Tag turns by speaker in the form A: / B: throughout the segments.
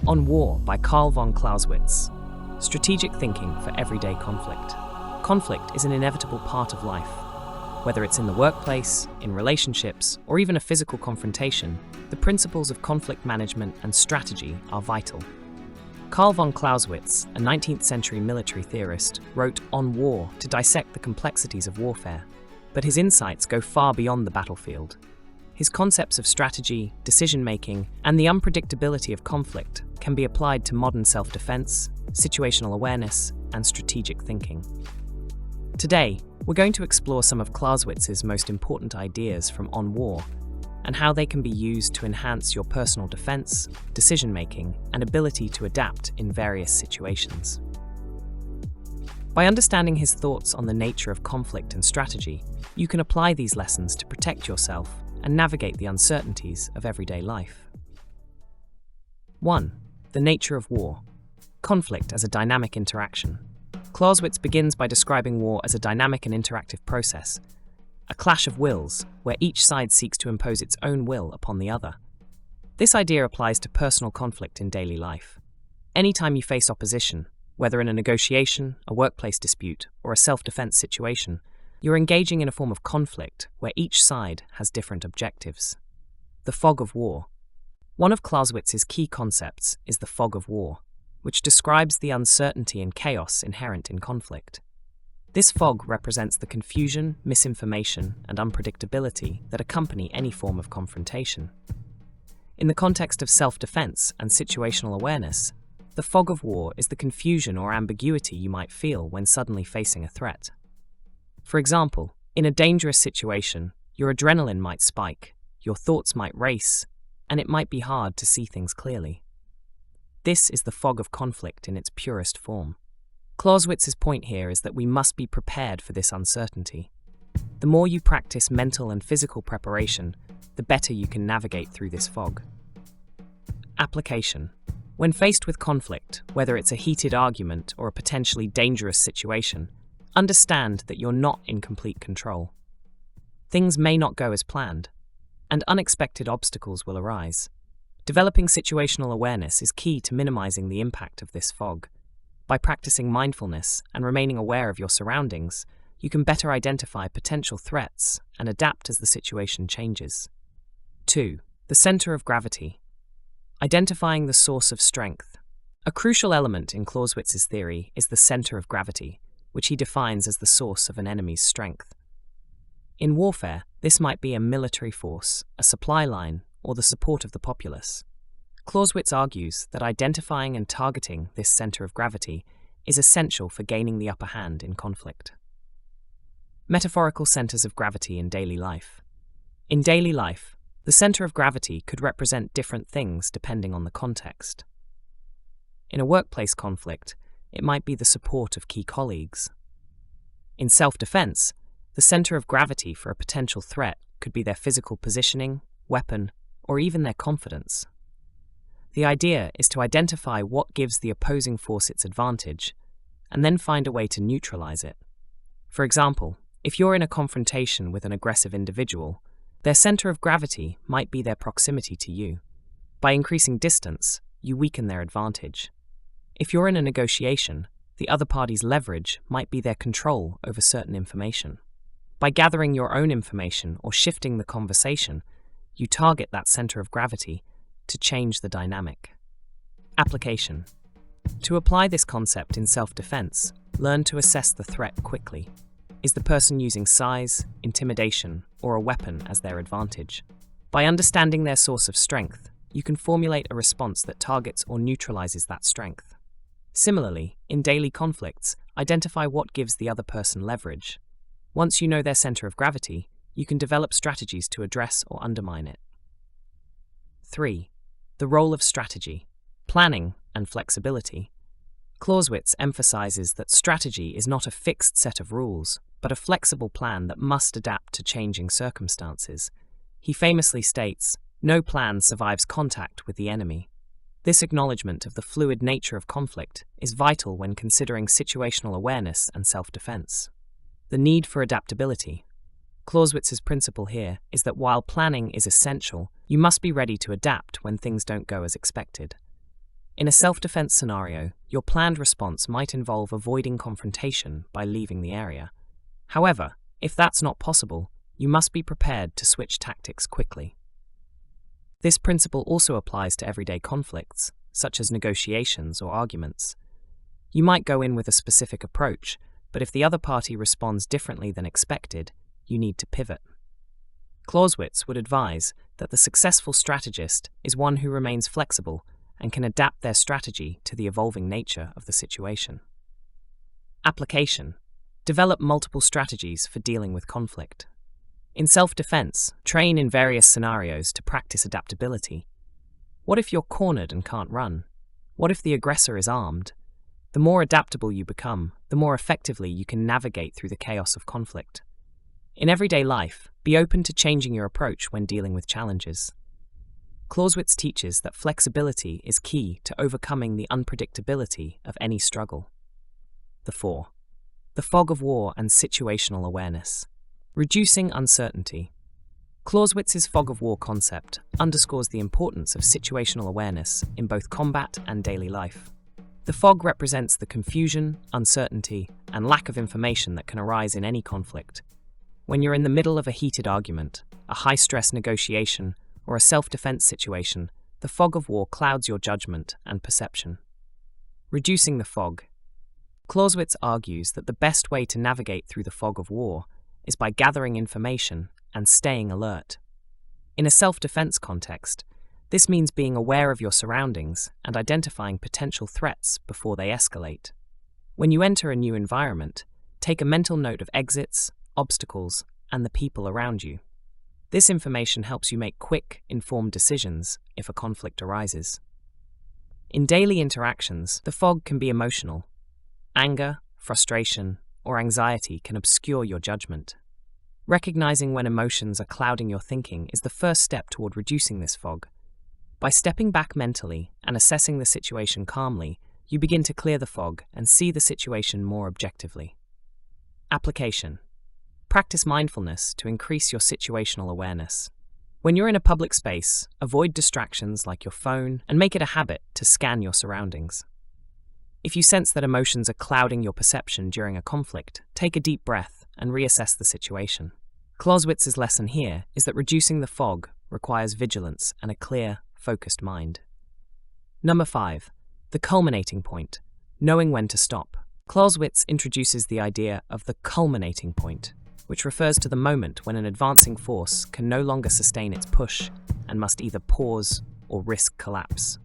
A: On War by Carl von Clausewitz. Strategic thinking for everyday conflict. Conflict is an inevitable part of life. Whether it's in the workplace, in relationships, or even a physical confrontation, the principles of conflict management and strategy are vital. Carl von Clausewitz, a 19th century military theorist, wrote On War to dissect the complexities of warfare, but his insights go far beyond the battlefield. His concepts of strategy, decision-making, and the unpredictability of conflict can be applied to modern self-defense, situational awareness, and strategic thinking. Today, we're going to explore some of Clausewitz's most important ideas from On War and how they can be used to enhance your personal defense, decision-making, and ability to adapt in various situations. By understanding his thoughts on the nature of conflict and strategy, you can apply these lessons to protect yourself and navigate the uncertainties of everyday life. 1. The nature of war. Conflict as a dynamic interaction. Clausewitz begins by describing war as a dynamic and interactive process, a clash of wills where each side seeks to impose its own will upon the other. This idea applies to personal conflict in daily life. Anytime you face opposition, whether in a negotiation, a workplace dispute, or a self-defense situation, you're engaging in a form of conflict where each side has different objectives. The fog of war. One of Clausewitz's key concepts is the fog of war, which describes the uncertainty and chaos inherent in conflict. This fog represents the confusion, misinformation, and unpredictability that accompany any form of confrontation. In the context of self-defense and situational awareness, the fog of war is the confusion or ambiguity you might feel when suddenly facing a threat. For example, in a dangerous situation, your adrenaline might spike, your thoughts might race, and it might be hard to see things clearly. This is the fog of conflict in its purest form. Clausewitz's point here is that we must be prepared for this uncertainty. The more you practice mental and physical preparation, the better you can navigate through this fog. Application. When faced with conflict, whether it's a heated argument or a potentially dangerous situation, understand that you're not in complete control. Things may not go as planned, and unexpected obstacles will arise. Developing situational awareness is key to minimizing the impact of this fog. By practicing mindfulness and remaining aware of your surroundings, you can better identify potential threats and adapt as the situation changes. 2. The center of gravity. Identifying the source of strength. A crucial element in Clausewitz's theory is the center of gravity, which he defines as the source of an enemy's strength. In warfare, this might be a military force, a supply line, or the support of the populace. Clausewitz argues that identifying and targeting this center of gravity is essential for gaining the upper hand in conflict. Metaphorical centers of gravity in daily life. In daily life, the center of gravity could represent different things depending on the context. In a workplace conflict, it might be the support of key colleagues. In self-defense, the center of gravity for a potential threat could be their physical positioning, weapon, or even their confidence. The idea is to identify what gives the opposing force its advantage, and then find a way to neutralize it. For example, if you're in a confrontation with an aggressive individual, their center of gravity might be their proximity to you. By increasing distance, you weaken their advantage. If you're in a negotiation, the other party's leverage might be their control over certain information. By gathering your own information or shifting the conversation, you target that center of gravity to change the dynamic. Application. To apply this concept in self-defense, learn to assess the threat quickly. Is the person using size, intimidation, or a weapon as their advantage? By understanding their source of strength, you can formulate a response that targets or neutralizes that strength. Similarly, in daily conflicts, identify what gives the other person leverage. Once you know their center of gravity, you can develop strategies to address or undermine it. 3. The role of strategy, planning, and flexibility. Clausewitz emphasizes that strategy is not a fixed set of rules, but a flexible plan that must adapt to changing circumstances. He famously states, "No plan survives contact with the enemy." This acknowledgement of the fluid nature of conflict is vital when considering situational awareness and self-defense. The need for adaptability. Clausewitz's principle here is that while planning is essential, you must be ready to adapt when things don't go as expected. In a self-defense scenario, your planned response might involve avoiding confrontation by leaving the area. However, if that's not possible, you must be prepared to switch tactics quickly. This principle also applies to everyday conflicts, such as negotiations or arguments. You might go in with a specific approach, but if the other party responds differently than expected, you need to pivot. Clausewitz would advise that the successful strategist is one who remains flexible and can adapt their strategy to the evolving nature of the situation. Application: develop multiple strategies for dealing with conflict. In self-defense, train in various scenarios to practice adaptability. What if you're cornered and can't run? What if the aggressor is armed? The more adaptable you become, the more effectively you can navigate through the chaos of conflict. In everyday life, be open to changing your approach when dealing with challenges. Clausewitz teaches that flexibility is key to overcoming the unpredictability of any struggle. The fog of war and situational awareness. Reducing uncertainty. Clausewitz's fog of war concept underscores the importance of situational awareness in both combat and daily life. The fog represents the confusion, uncertainty, and lack of information that can arise in any conflict. When you're in the middle of a heated argument, a high-stress negotiation, or a self-defense situation, the fog of war clouds your judgment and perception. Reducing the fog. Clausewitz argues that the best way to navigate through the fog of war is by gathering information and staying alert. In a self-defense context, this means being aware of your surroundings and identifying potential threats before they escalate. When you enter a new environment, take a mental note of exits, obstacles, and the people around you. This information helps you make quick, informed decisions if a conflict arises. In daily interactions, the fog can be emotional. Anger, frustration, or anxiety can obscure your judgment. Recognizing when emotions are clouding your thinking is the first step toward reducing this fog. By stepping back mentally and assessing the situation calmly, you begin to clear the fog and see the situation more objectively. Application: practice mindfulness to increase your situational awareness. When you're in a public space, avoid distractions like your phone and make it a habit to scan your surroundings. If you sense that emotions are clouding your perception during a conflict, take a deep breath and reassess the situation. Clausewitz's lesson here is that reducing the fog requires vigilance and a clear, focused mind. Number 5. The culminating point. Knowing when to stop. Clausewitz introduces the idea of the culminating point, which refers to the moment when an advancing force can no longer sustain its push and must either pause or risk collapse.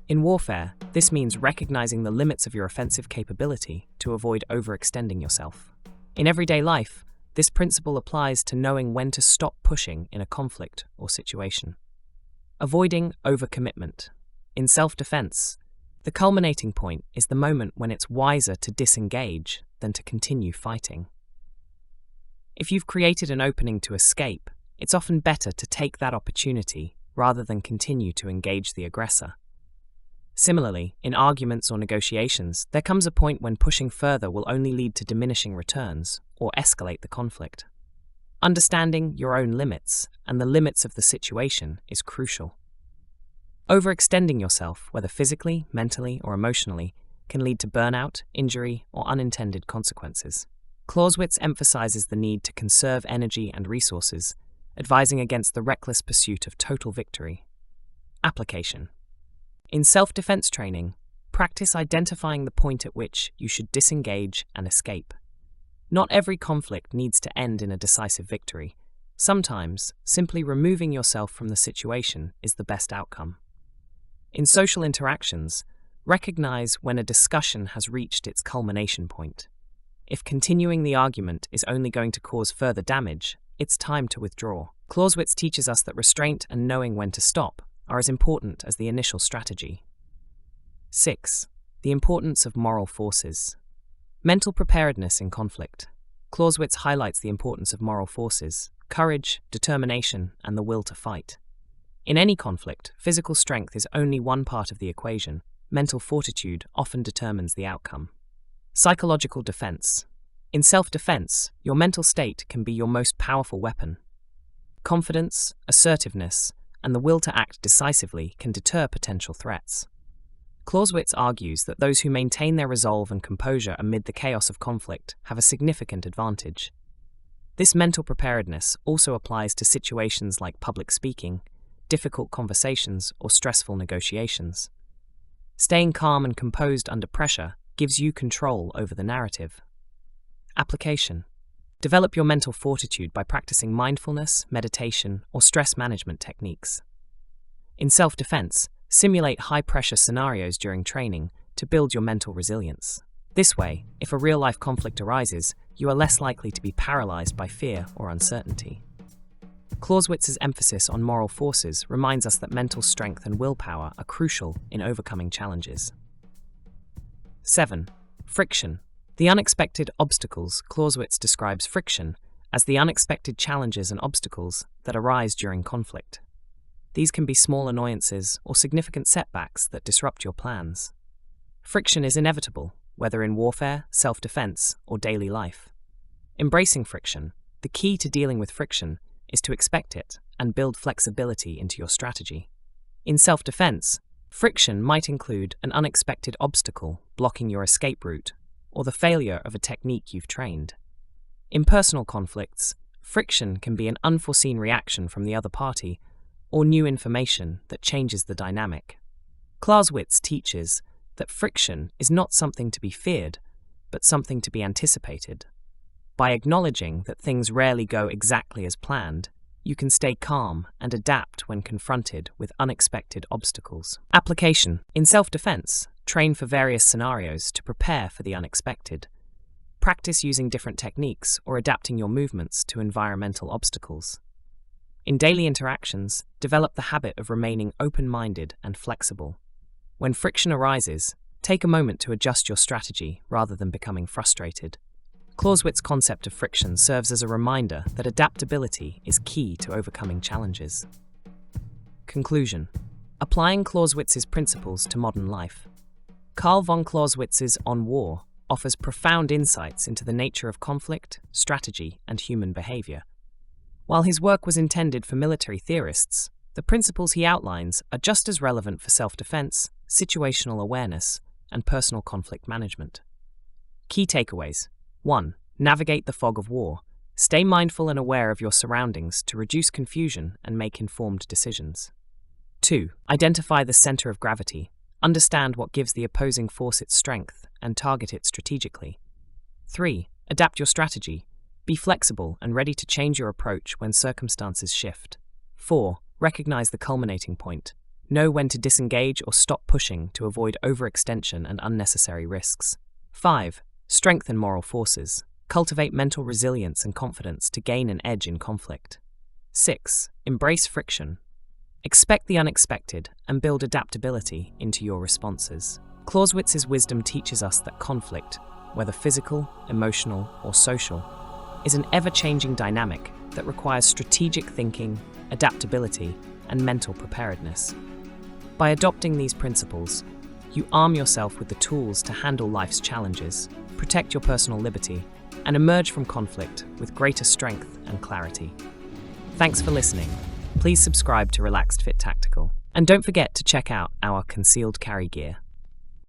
A: In warfare, this means recognizing the limits of your offensive capability to avoid overextending yourself. In everyday life, this principle applies to knowing when to stop pushing in a conflict or situation. Avoiding overcommitment. In self-defense, the culminating point is the moment when it's wiser to disengage than to continue fighting. If you've created an opening to escape, it's often better to take that opportunity rather than continue to engage the aggressor. Similarly, in arguments or negotiations, there comes a point when pushing further will only lead to diminishing returns or escalate the conflict. Understanding your own limits and the limits of the situation is crucial. Overextending yourself, whether physically, mentally, or emotionally, can lead to burnout, injury, or unintended consequences. Clausewitz emphasizes the need to conserve energy and resources, advising against the reckless pursuit of total victory. Application. In self-defense training, practice identifying the point at which you should disengage and escape. Not every conflict needs to end in a decisive victory. Sometimes, simply removing yourself from the situation is the best outcome. In social interactions, recognize when a discussion has reached its culmination point. If continuing the argument is only going to cause further damage, it's time to withdraw. Clausewitz teaches us that restraint and knowing when to stop are as important as the initial strategy. 6. The importance of moral forces. Mental preparedness in conflict. Clausewitz highlights the importance of moral forces, courage, determination, and the will to fight. In any conflict, physical strength is only one part of the equation. Mental fortitude often determines the outcome. Psychological defense. In self-defense, your mental state can be your most powerful weapon. Confidence, assertiveness, and the will to act decisively can deter potential threats. Clausewitz argues that those who maintain their resolve and composure amid the chaos of conflict have a significant advantage. This mental preparedness also applies to situations like public speaking, difficult conversations, or stressful negotiations. Staying calm and composed under pressure gives you control over the narrative. Application. Develop your mental fortitude by practicing mindfulness, meditation, or stress management techniques. In self-defense, simulate high-pressure scenarios during training to build your mental resilience. This way, if a real-life conflict arises, you are less likely to be paralyzed by fear or uncertainty. Clausewitz's emphasis on moral forces reminds us that mental strength and willpower are crucial in overcoming challenges. 7. Friction. The unexpected obstacles. Clausewitz describes friction as the unexpected challenges and obstacles that arise during conflict. These can be small annoyances or significant setbacks that disrupt your plans. Friction is inevitable, whether in warfare, self-defense, or daily life. Embracing friction, the key to dealing with friction is to expect it and build flexibility into your strategy. In self-defense, friction might include an unexpected obstacle blocking your escape route or the failure of a technique you've trained. In personal conflicts, friction can be an unforeseen reaction from the other party or new information that changes the dynamic. Clausewitz teaches that friction is not something to be feared, but something to be anticipated. By acknowledging that things rarely go exactly as planned, you can stay calm and adapt when confronted with unexpected obstacles. Application. In self-defense, train for various scenarios to prepare for the unexpected. Practice using different techniques or adapting your movements to environmental obstacles. In daily interactions, develop the habit of remaining open-minded and flexible. When friction arises, take a moment to adjust your strategy rather than becoming frustrated. Clausewitz's concept of friction serves as a reminder that adaptability is key to overcoming challenges. Conclusion. Applying Clausewitz's principles to modern life. Carl von Clausewitz's On War offers profound insights into the nature of conflict, strategy, and human behavior. While his work was intended for military theorists, the principles he outlines are just as relevant for self-defense, situational awareness, and personal conflict management. Key takeaways. 1. Navigate the fog of war. Stay mindful and aware of your surroundings to reduce confusion and make informed decisions. 2. Identify the center of gravity. Understand what gives the opposing force its strength and target it strategically. 3. Adapt your strategy. Be flexible and ready to change your approach when circumstances shift. 4. Recognize the culminating point. Know when to disengage or stop pushing to avoid overextension and unnecessary risks. 5. Strengthen moral forces. Cultivate mental resilience and confidence to gain an edge in conflict. 6. Embrace friction. Expect the unexpected and build adaptability into your responses. Clausewitz's wisdom teaches us that conflict, whether physical, emotional, or social, is an ever-changing dynamic that requires strategic thinking, adaptability, and mental preparedness. By adopting these principles, you arm yourself with the tools to handle life's challenges, protect your personal liberty, and emerge from conflict with greater strength and clarity. Thanks for listening. Please subscribe to Relaxed Fit Tactical. And don't forget to check out our concealed carry gear.